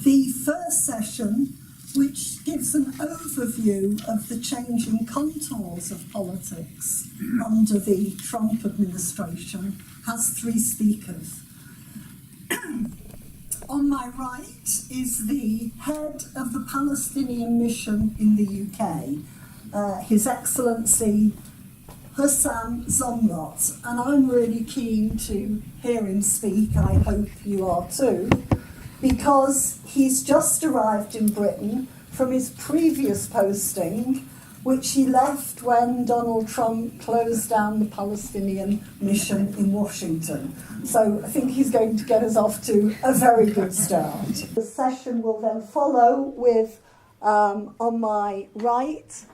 the first session, which gives an overview of the changing contours of politics under the Trump administration, has three speakers. On my right is the head of the Palestinian mission in the UK, His Excellency Husam Zomlot, and I'm really keen to hear him speak. I hope you are too, because he's just arrived in Britain from his previous posting, which he left when Donald Trump closed down the Palestinian mission in Washington. So I think he's going to get us off to a very good start. The session will then follow with, on my right,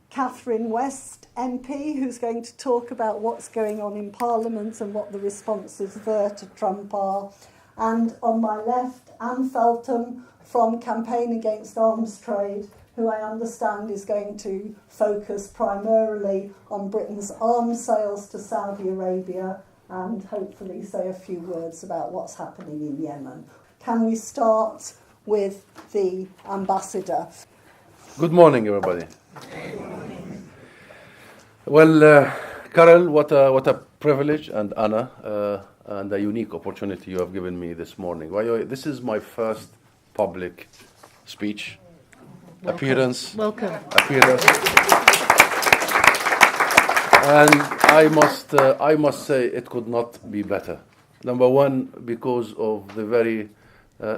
Catherine West MP, who's going to talk about what's going on in Parliament and what the responses there to Trump are. And on my left, Anne Feltham from Campaign Against Arms Trade, who I understand is going to focus primarily on Britain's arms sales to Saudi Arabia and hopefully say a few words about what's happening in Yemen. Can we start with the ambassador? Good morning, everybody. Well, Carol, what a privilege and honor and a unique opportunity you have given me this morning. This is my first public speech. Appearance. Welcome. Appearance. And I must say it could not be better. Number one, because of the very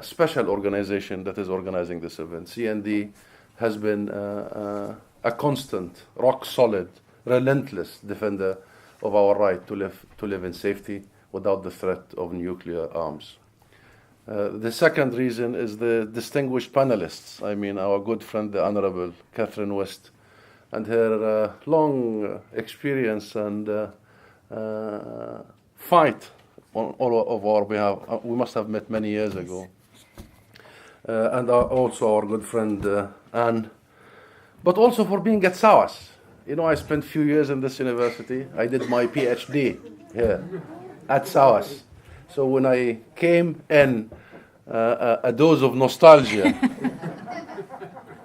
special organization that is organizing this event. CND has been a constant, rock-solid, relentless defender of our right to live in safety without the threat of nuclear arms. The second reason is the distinguished panelists. I mean, our good friend, the Honorable Catherine West, and her long experience and fight on all of our behalf. We must have met many years ago. And also our good friend, Anne. But also for being at SAWAS. You know, I spent a few years in this university. I did my PhD here at SAWAS. So when I came in, a dose of nostalgia,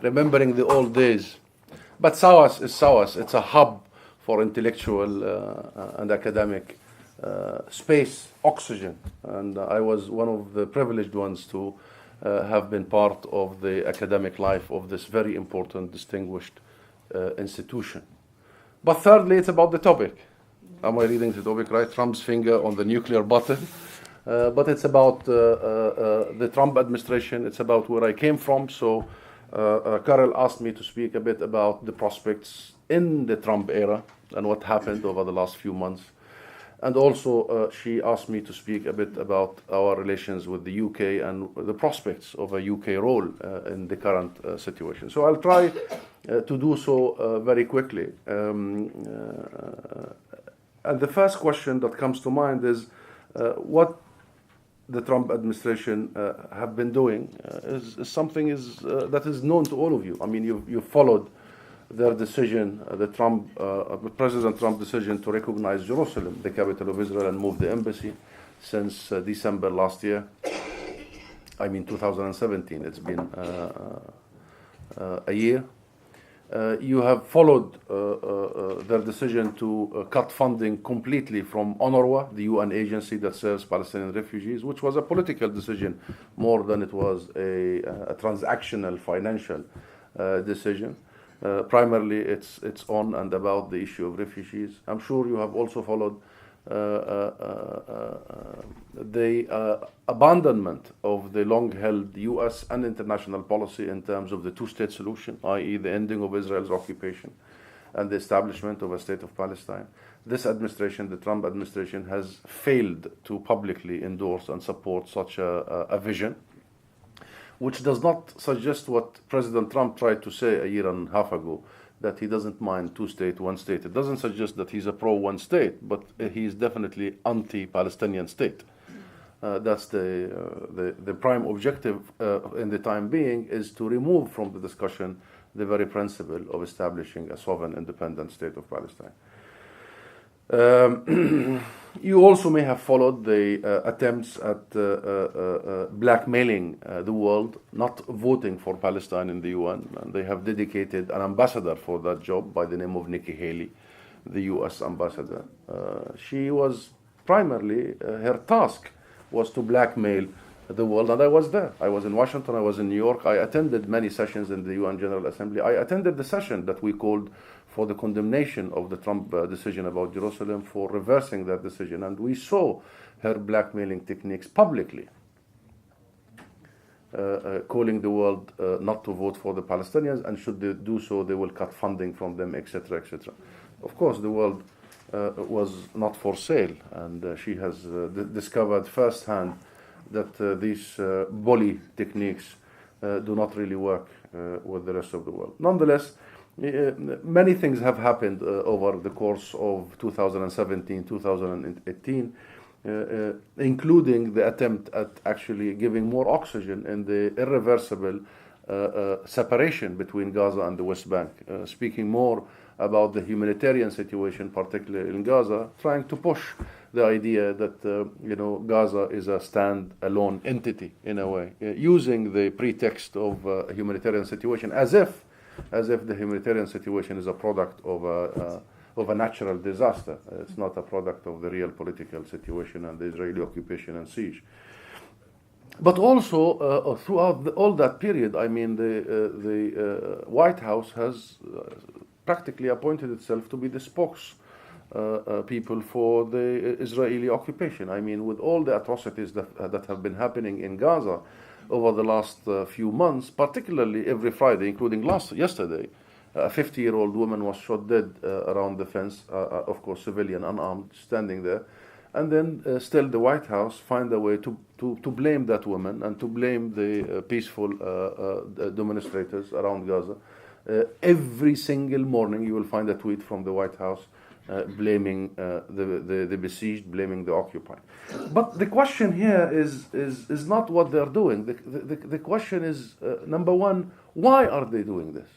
remembering the old days. But SAWAS is SAWAS. It's a hub for intellectual and academic space, oxygen. And I was one of the privileged ones to have been part of the academic life of this very important, distinguished institution. But thirdly, it's about the topic. Am I reading the topic right? Trump's finger on the nuclear button. But it's about the Trump administration. It's about where I came from. So Carol asked me to speak a bit about the prospects in the Trump era and what happened over the last few months. And also she asked me to speak a bit about our relations with the UK and the prospects of a UK role in the current situation. So I'll try to do so very quickly. And the first question that comes to mind is what the Trump administration have been doing is something that is known to all of you. I mean, you followed their decision, President Trump's decision to recognize Jerusalem, the capital of Israel, and move the embassy since December last year. I mean, 2017. It's been a year. You have followed their decision to cut funding completely from UNRWA, the UN agency that serves Palestinian refugees, which was a political decision more than it was a transactional financial decision. Primarily, it's on and about the issue of refugees. I'm sure you have also followed the abandonment of the long-held U.S. and international policy in terms of the two-state solution, i.e. the ending of Israel's occupation and the establishment of a state of Palestine. This administration, the Trump administration, has failed to publicly endorse and support such a vision, which does not suggest what President Trump tried to say a year and a half ago, that he doesn't mind two-state, one-state. It doesn't suggest that he's a pro-one-state, but he's definitely anti-Palestinian state. That's the prime objective in the time being, is to remove from the discussion the very principle of establishing a sovereign, independent state of Palestine. You also may have followed the attempts at blackmailing the world, not voting for Palestine in the UN. And they have dedicated an ambassador for that job by the name of Nikki Haley, the US ambassador. She was primarily, her task was to blackmail the world, and I was there. I was in Washington, I was in New York. I attended many sessions in the UN General Assembly. I attended the session that we called for the condemnation of the Trump decision about Jerusalem, for reversing that decision, and we saw her blackmailing techniques publicly, calling the world not to vote for the Palestinians, and should they do so, they will cut funding from them, etc., etc. Of course, the world was not for sale, and she has discovered firsthand that these bully techniques do not really work with the rest of the world. Nonetheless, many things have happened over the course of 2017, 2018, including the attempt at actually giving more oxygen in the irreversible separation between Gaza and the West Bank, speaking more about the humanitarian situation, particularly in Gaza, trying to push the idea that Gaza is a stand-alone entity in a way, using the pretext of a humanitarian situation as if the humanitarian situation is a product of a natural disaster. It's not a product of the real political situation and the Israeli occupation and siege. But also, throughout all that period, I mean, the White House has practically appointed itself to be the people for the Israeli occupation. I mean, with all the atrocities that have been happening in Gaza over the last few months, particularly every Friday, including yesterday, a 50-year-old woman was shot dead around the fence, of course, civilian, unarmed, standing there. And then still the White House find a way to blame that woman and to blame the peaceful demonstrators around Gaza. Every single morning you will find a tweet from the White House blaming the besieged, blaming the occupied. But the question here is not what they're doing. The question is, number one, why are they doing this?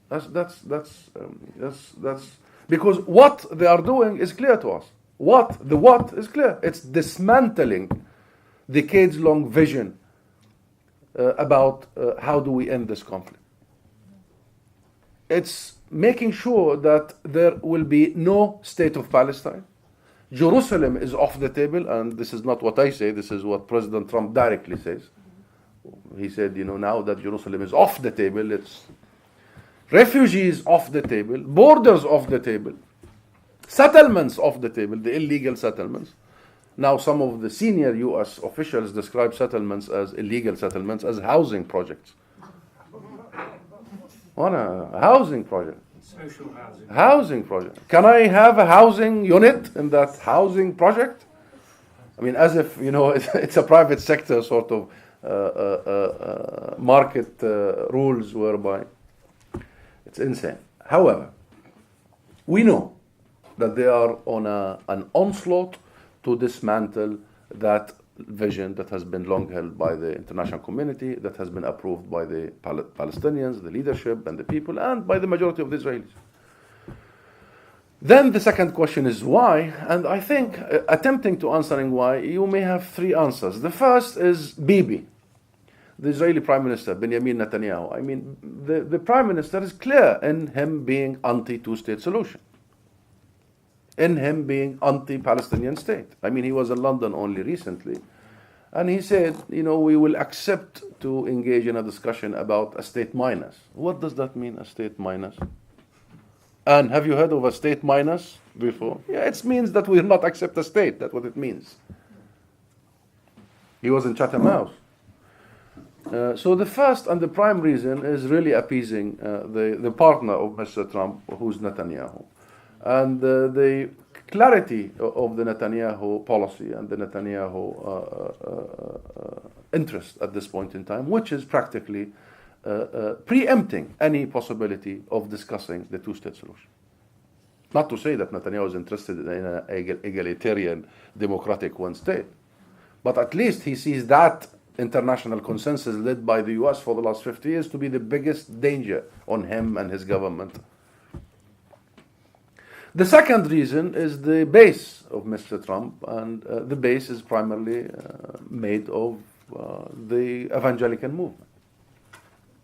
That's because what they are doing is clear to us. What is clear. It's dismantling decades-long vision about how do we end this conflict. It's making sure that there will be no state of Palestine. Jerusalem is off the table, and this is not what I say, this is what President Trump directly says. He said, now that Jerusalem is off the table, it's refugees off the table, borders off the table, settlements off the table, the illegal settlements. Now, some of the senior U.S. officials describe settlements as illegal settlements as housing projects. What a housing project. Social housing. Housing project. Can I have a housing unit in that housing project? I mean, as if, it's a private sector sort of market rules whereby it's insane. However, we know that they are on an onslaught to dismantle that vision that has been long held by the international community, that has been approved by the Palestinians, the leadership and the people, and by the majority of the Israelis. Then the second question is why, and I think attempting to answering why, you may have three answers. The first is Bibi, the Israeli Prime Minister, Benjamin Netanyahu. I mean, the Prime Minister is clear in him being anti-two-state solution, in him being anti-Palestinian state. I mean, he was in London only recently, and he said, we will accept to engage in a discussion about a state minus. What does that mean, a state minus? And have you heard of a state minus before? Yeah, it means that we will not accept a state. That's what it means. He was in Chatham House. So the first and the prime reason is really appeasing the partner of Mr. Trump, who's Netanyahu. And the clarity of the Netanyahu policy and the Netanyahu interest at this point in time, which is practically preempting any possibility of discussing the two-state solution. Not to say that Netanyahu is interested in an egalitarian, democratic one state, but at least he sees that international consensus led by the US for the last 50 years to be the biggest danger on him and his government. The second reason is the base of Mr. Trump, and the base is primarily made of the evangelical movement.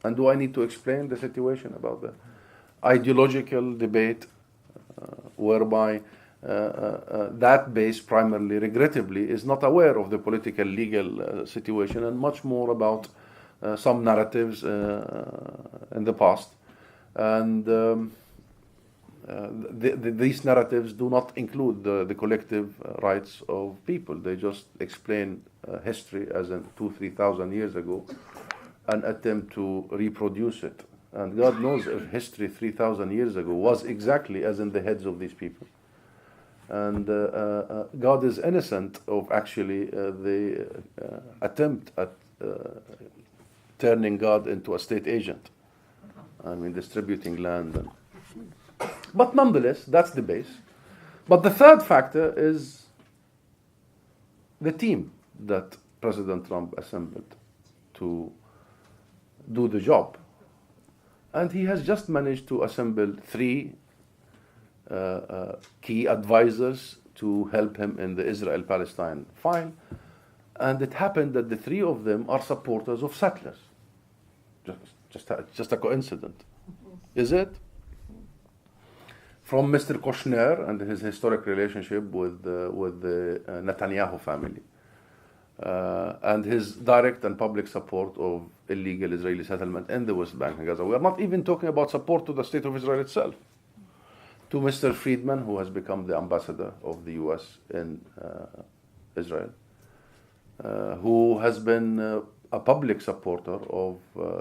And do I need to explain the situation about the ideological debate whereby that base primarily, regrettably, is not aware of the political, legal situation and much more about some narratives in the past. And these narratives do not include the collective rights of people. They just explain history as in 2,000-3,000 years ago and attempt to reproduce it. And God knows if history 3,000 years ago was exactly as in the heads of these people. And God is innocent of actually the attempt at turning God into a state agent. I mean, distributing land. But nonetheless, that's the base. But the third factor is the team that President Trump assembled to do the job. And he has just managed to assemble 3 key advisors to help him in the Israel-Palestine file. And it happened that the 3 of them are supporters of settlers. Just a coincidence. Is it? From Mr. Kushner and his historic relationship with the Netanyahu family, and his direct and public support of illegal Israeli settlement in the West Bank and Gaza. We are not even talking about support to the state of Israel itself. To Mr. Friedman, who has become the ambassador of the U.S. in Israel, who has been a public supporter of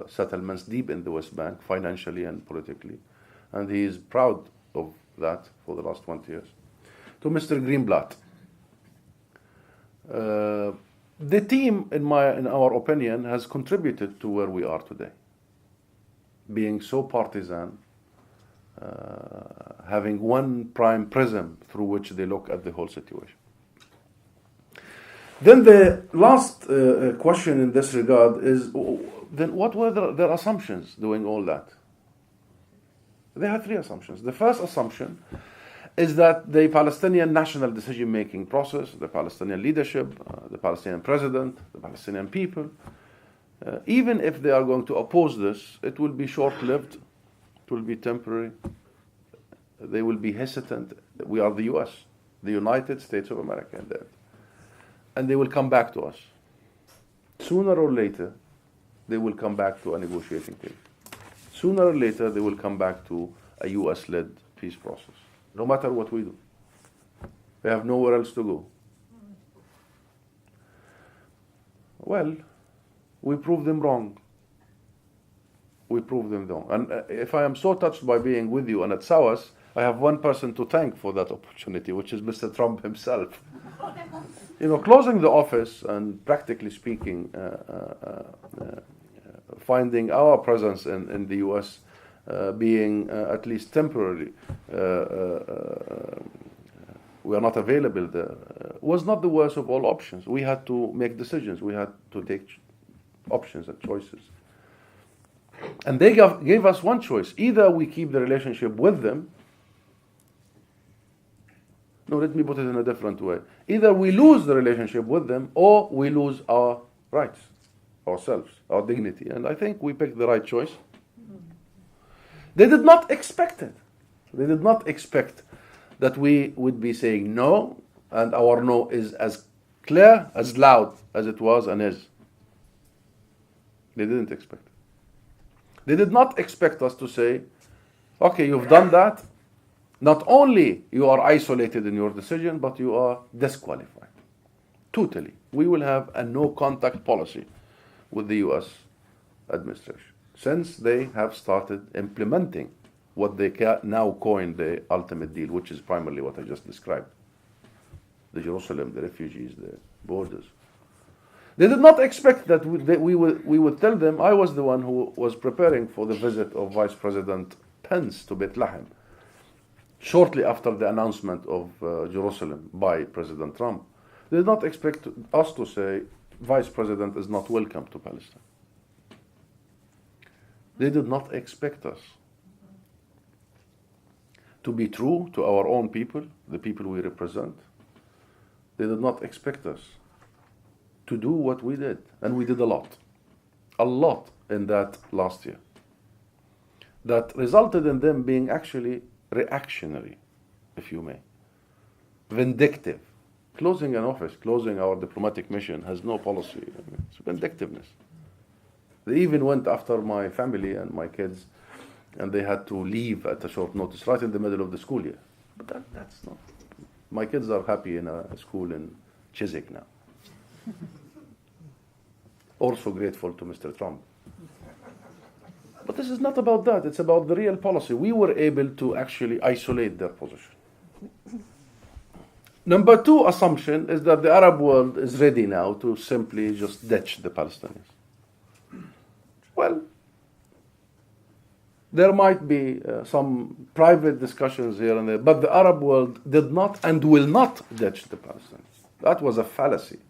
settlements deep in the West Bank, financially and politically, and he is proud of that for the last 20 years. To Mr. Greenblatt, the team, in our opinion, has contributed to where we are today, being so partisan, having one prime prism through which they look at the whole situation. Then the last question in this regard is, then what were their assumptions doing all that? They had 3 assumptions. The first assumption is that the Palestinian national decision-making process, the Palestinian leadership, the Palestinian president, the Palestinian people, even if they are going to oppose this, it will be short-lived, it will be temporary, they will be hesitant. We are the U.S., the United States of America, and they will come back to us. Sooner or later, they will come back to a negotiating table. Sooner or later, they will come back to a U.S.-led peace process, no matter what we do. They have nowhere else to go. Well, we proved them wrong. We proved them wrong. And if I am so touched by being with you and at SAWAS, I have one person to thank for that opportunity, which is Mr. Trump himself. Closing the office and practically speaking, finding our presence in the U.S. Being at least temporary, we are not available there, was not the worst of all options. We had to make decisions. We had to take options and choices. And they gave us one choice. Either we keep the relationship with them. No, let me put it in a different way. Either we lose the relationship with them or we lose our rights, ourselves, our dignity. And I think we picked the right choice. They did not expect it. They did not expect that we would be saying no, and our no is as clear, as loud as it was and is. They didn't expect it. They did not expect us to say, okay, you've done that. Not only you are isolated in your decision, but you are disqualified. Totally. We will have a no-contact policy with the U.S. administration, since they have started implementing what they now coin the ultimate deal, which is primarily what I just described. The Jerusalem, the refugees, the borders. They did not expect that we would tell them. I was the one who was preparing for the visit of Vice President Pence to Bethlehem, shortly after the announcement of Jerusalem by President Trump. They did not expect us to say, Vice President is not welcome to Palestine. They did not expect us. to be true to our own people, the people we represent. They did not expect us to do what we did. And we did a lot in that last year. That resulted in them being actually reactionary, if you may, vindictive. Closing an office, closing our diplomatic mission has no policy. It's vindictiveness. They even went after my family and my kids, and they had to leave at a short notice, right in the middle of the school year. But that's not. My kids are happy in a school in Chiswick now. Also grateful to Mr. Trump. But this is not about that. It's about the real policy. We were able to actually isolate their position. Number two assumption is that the Arab world is ready now to simply just ditch the Palestinians. Well, there might be some private discussions here and there, but the Arab world did not and will not ditch the Palestinians. That was a fallacy.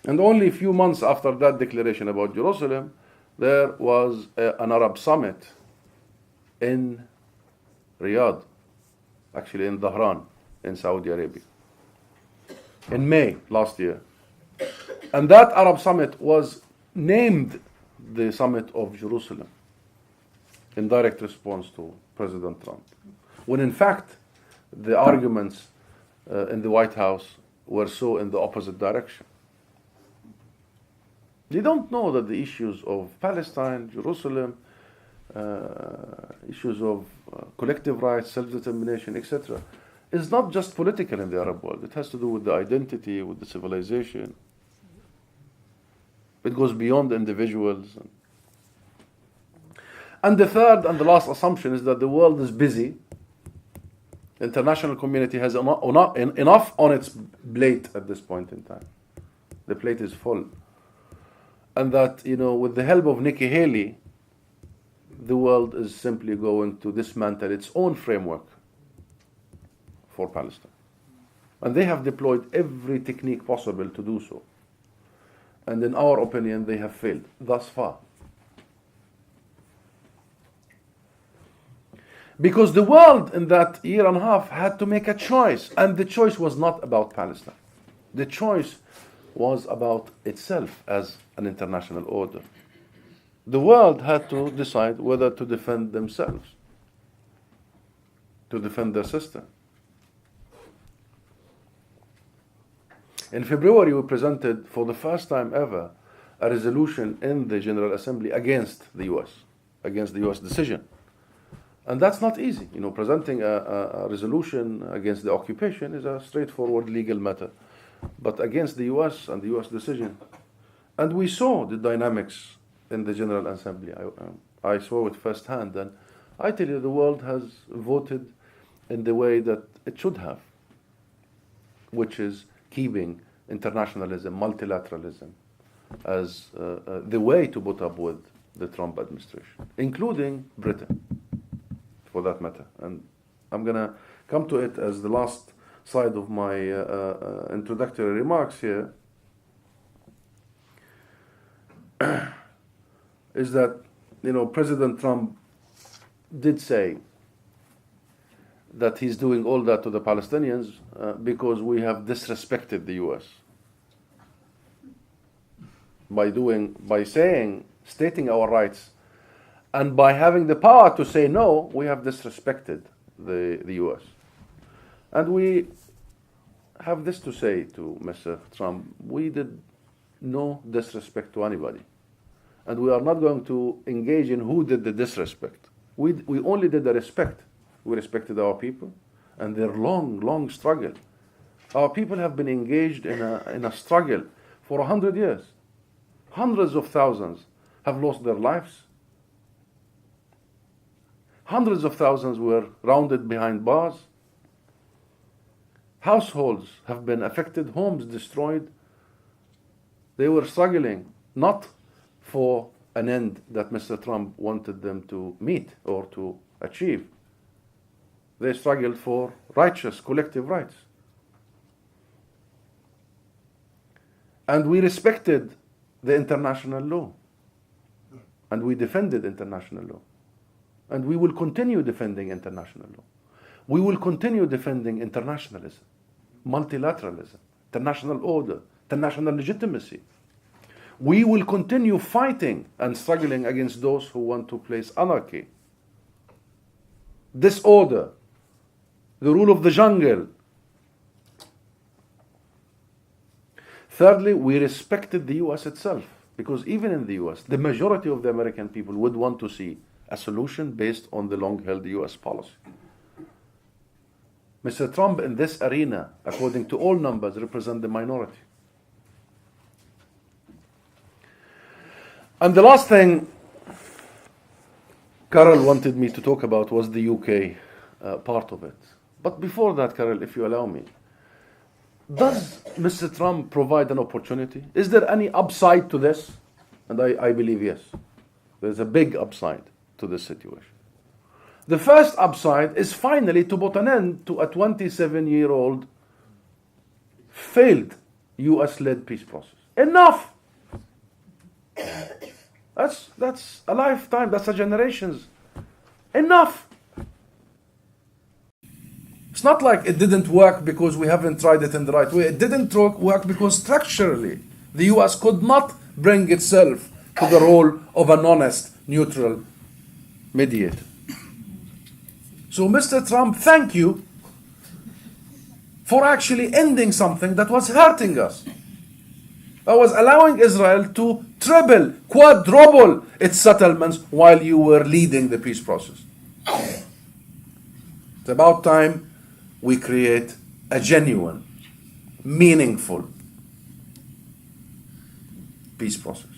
And only a few months after that declaration about Jerusalem, there was an Arab summit in Riyadh, actually in Dhahran, in Saudi Arabia, in May last year. And that Arab summit was named the Summit of Jerusalem in direct response to President Trump, when in fact the arguments in the White House were so in the opposite direction. They don't know that the issues of Palestine, Jerusalem, issues of collective rights, self-determination, etc., is not just political in the Arab world. It has to do with the identity, with the civilization. It goes beyond individuals. And the third and the last assumption is that the world is busy. The international community has enough on its plate at this point in time. The plate is full. And that, with the help of Nikki Haley, the world is simply going to dismantle its own framework for Palestine. And they have deployed every technique possible to do so. And in our opinion, they have failed thus far. Because the world in that year and a half had to make a choice. And the choice was not about Palestine. The choice was about itself as an international order. The world had to decide whether to defend themselves, to defend their system. In February, we presented for the first time ever a resolution in the General Assembly against the US decision. And that's not easy. Presenting a resolution against the occupation is a straightforward legal matter. But against the US and the US decision. And we saw the dynamics in the General Assembly. I saw it firsthand. And I tell you, the world has voted in the way that it should have, which is keeping internationalism, multilateralism, as the way to put up with the Trump administration, including Britain, for that matter. And I'm going to come to it as the last side of my introductory remarks here, is that, President Trump did say that he's doing all that to the Palestinians because we have disrespected the US. By stating our rights, and by having the power to say no, we have disrespected the US. And we have this to say to Mr. Trump: we did no disrespect to anybody. And we are not going to engage in who did the disrespect. We only did the respect. We respected our people and their long struggle. Our people have been engaged in a struggle for 100 years. Hundreds of thousands have lost their lives. Hundreds of thousands were rounded behind bars. Households have been affected, homes destroyed. They were struggling not for an end that Mr. Trump wanted them to meet or to achieve. They struggled for righteous collective rights. And we respected the international law. And we defended international law. And we will continue defending international law. We will continue defending internationalism, multilateralism, international order, international legitimacy. We will continue fighting and struggling against those who want to place anarchy, disorder, the rule of the jungle. Thirdly, we respected the US itself, because even in the US, the majority of the American people would want to see a solution based on the long-held US policy. Mr. Trump in this arena, according to all numbers, represents the minority. And the last thing Carol wanted me to talk about was the UK part of it. But before that, Carol, if you allow me, does Mr. Trump provide an opportunity? Is there any upside to this? And I believe yes. There's a big upside to this situation. The first upside is finally to put an end to a 27-year-old failed US-led peace process. Enough! That's a lifetime, that's a generation's. Enough! It's not like it didn't work because we haven't tried it in the right way. It didn't work because structurally the US could not bring itself to the role of an honest, neutral mediator. So, Mr. Trump, thank you for actually ending something that was hurting us. I was allowing Israel to triple, quadruple its settlements while you were leading the peace process. It's about time we create a genuine, meaningful peace process.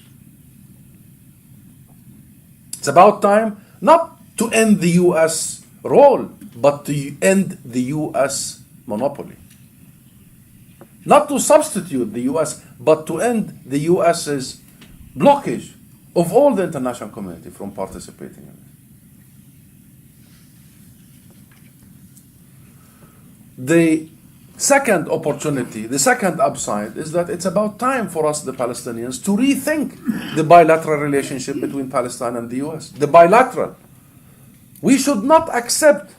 It's about time not to end the US role, but to end the US monopoly. Not to substitute the US, but to end the US's blockage of all the international community from participating in it. The second opportunity, the second upside, is that it's about time for us, the Palestinians, to rethink the bilateral relationship between Palestine and the US. The bilateral. We should not accept,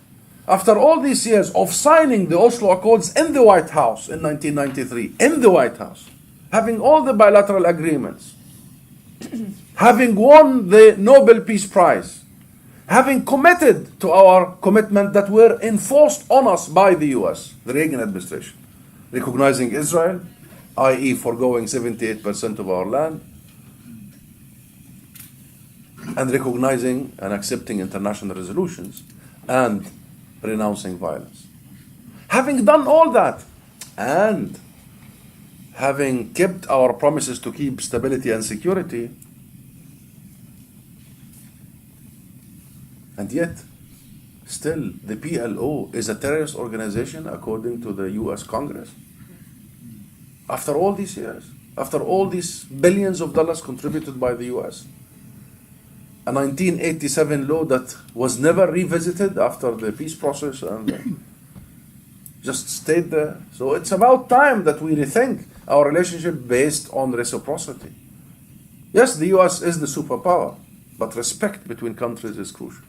after all these years of signing the Oslo Accords in the White House in 1993, in the White House, having all the bilateral agreements, having won the Nobel Peace Prize, having committed to our commitment that were enforced on us by the US, the Reagan administration, recognizing Israel, i.e. foregoing 78% of our land, and recognizing and accepting international resolutions, and renouncing violence. Having done all that, and having kept our promises to keep stability and security, and yet, still, the PLO is a terrorist organization according to the US Congress. After all these years, after all these billions of dollars contributed by the US, a 1987 law that was never revisited after the peace process and just stayed there. So it's about time that we rethink our relationship based on reciprocity. Yes, the US is the superpower, but respect between countries is crucial.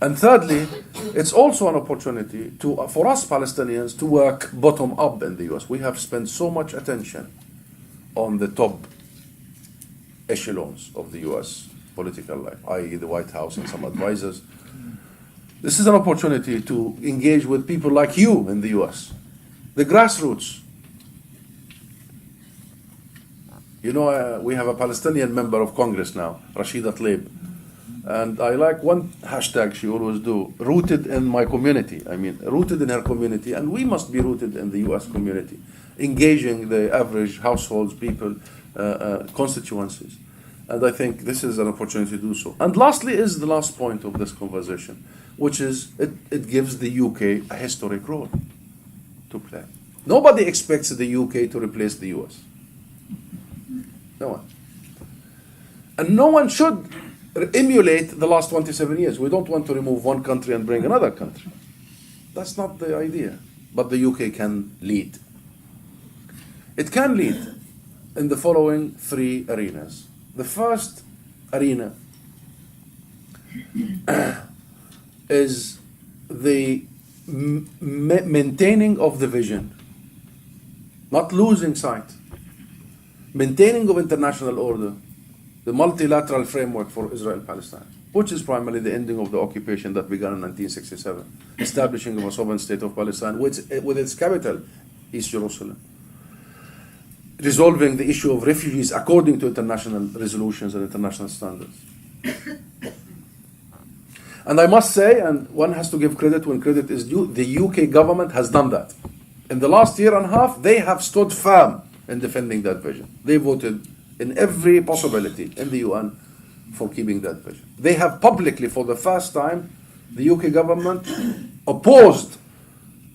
And thirdly, it's also an opportunity for us Palestinians to work bottom up in the US. We have spent so much attention on the top echelons of the US political life, i.e. the White House and some advisors. This is an opportunity to engage with people like you in the US, the grassroots. You know, we have a Palestinian member of Congress now, Rashida Tlaib. And I like one hashtag she always do, rooted in my community. I mean, rooted in her community, and we must be rooted in the US community, engaging the average households, people, constituencies. And I think this is an opportunity to do so. And lastly is the last point of this conversation, which is it gives the UK a historic role to play. Nobody expects the UK to replace the US. No one. And no one should emulate the last 27 years. We don't want to remove one country and bring another country. That's not the idea. But the UK can lead. It can lead in the following three arenas. The first arena is the maintaining of the vision, not losing sight, maintaining of international order, the multilateral framework for Israel-Palestine, which is primarily the ending of the occupation that began in 1967, establishing of a sovereign state of Palestine with its capital, East Jerusalem, resolving the issue of refugees according to international resolutions and international standards. And I must say, and one has to give credit when credit is due, the UK government has done that. In the last year and a half, they have stood firm in defending that vision. They voted in every possibility in the UN for keeping that vision. They have publicly, for the first time, the UK government opposed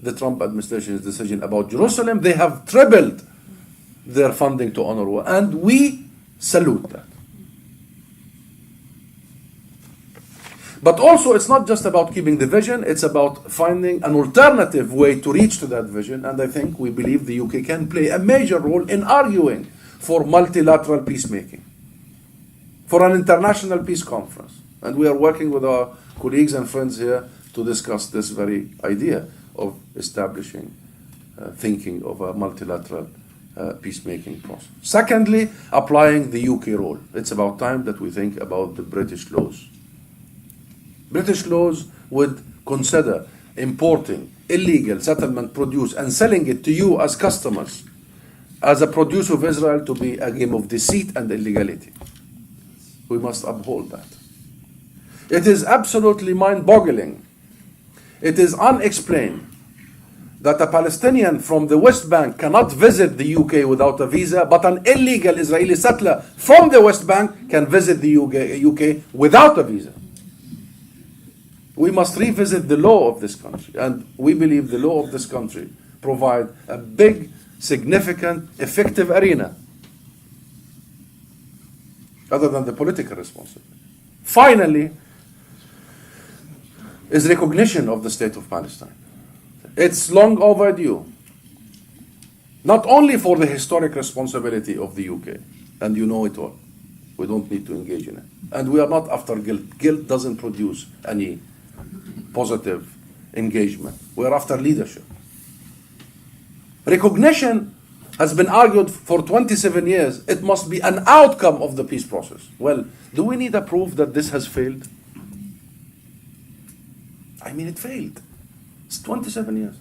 the Trump administration's decision about Jerusalem. They have tripled their funding to UNRWA, and we salute that. But also, it's not just about keeping the vision, it's about finding an alternative way to reach to that vision, and I think we believe the UK can play a major role in arguing for multilateral peacemaking, for an international peace conference. And we are working with our colleagues and friends here to discuss this very idea of establishing, thinking of a multilateral peacemaking process. Secondly, applying the UK role. It's about time that we think about the British laws. British laws would consider importing illegal settlement produce and selling it to you as customers, as a produce of Israel, to be a game of deceit and illegality. We must uphold that. It is absolutely mind-boggling. It is unexplained that a Palestinian from the West Bank cannot visit the UK without a visa, but an illegal Israeli settler from the West Bank can visit the UK without a visa. We must revisit the law of this country, and we believe the law of this country provide a big, significant, effective arena other than the political responsibility. Finally, is recognition of the state of Palestine. It's long overdue, not only for the historic responsibility of the UK, and you know it all. We don't need to engage in it. And we are not after guilt. Guilt doesn't produce any positive engagement. We're after leadership. Recognition has been argued for 27 years. It must be an outcome of the peace process. Well, do we need a proof that this has failed? I mean, it failed. It's 27 years.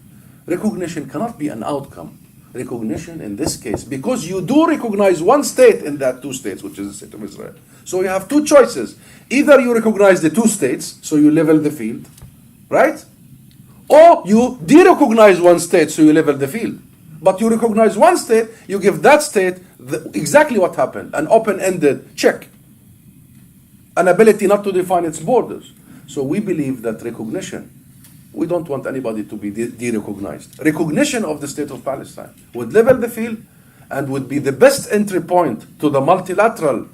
Recognition cannot be an outcome. Recognition in this case, because you do recognize one state in that two states, which is the state of Israel. So you have two choices. Either you recognize the two states, so you level the field, right? Or you de-recognize one state, so you level the field. But you recognize one state, you give that state exactly what happened, an open-ended check, an ability not to define its borders. So we believe that recognition, we don't want anybody to be de-recognized. Recognition of the state of Palestine would level the field and would be the best entry point to the multilateral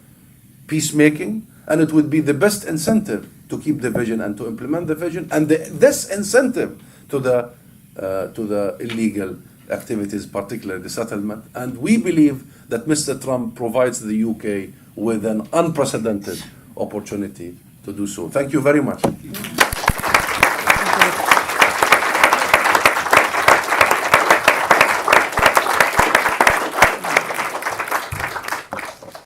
peacemaking, and it would be the best incentive to keep the vision and to implement the vision, and this incentive to the illegal activities, particularly the settlement. And we believe that Mr. Trump provides the UK with an unprecedented opportunity to do so. Thank you very much.